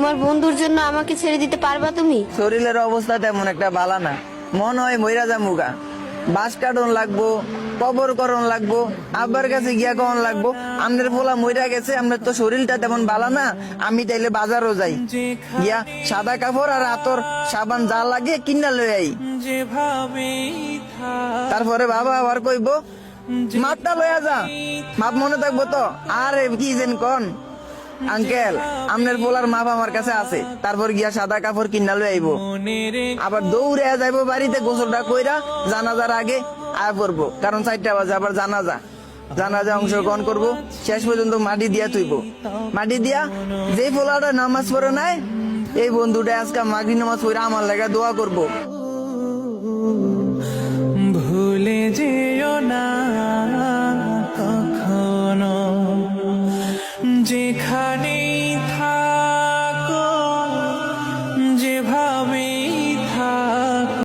তোমার বন্ধুর জন্য আমাকে ছেড়ে দিতে পারবা তুমি? শরীরের অবস্থা তেমন একটা ভালো না, মন হয় মইরা যামুগা। বাস কাটন লাগবো, কবর করণ লাগবো, আব্বার কাছে গিয়া কখন লাগবো আমনের পোলা মইরা গেছে, আমনের তো শরীরটা তেমন ভালো না। আমি তাইলে বাজারও যাই, গিয়া সাদা কাপড় আর আতর সাবান যা লাগে কিনা লই আই। তারপরে বাবা আবার কইবো মাপটা লইয়া যা, মাপ মনে থাকবো তো। আর কি যেন কন আঙ্কেল, আমনের পোলার মাপ আমার কাছে আছে। তারপর গিয়া সাদা কাপড় কিনা লই আইবো, আবার দৌড়ে যাইবো বাড়িতে, গোসলটা কইরা জানাজার আগে আয়া পড়বো, কারণ 4টা বাজে আবার জানাজা অংশগ্রহণ করব। শেষ পর্যন্ত মাটি দিয়া তুইব, মাটি দিয়া যেই পোলাটা নামাজ পড়ে নাই এই বন্ধুটা আজকে মাগরিব নামাজ পড়ে আমার লাগা দোয়া করবো।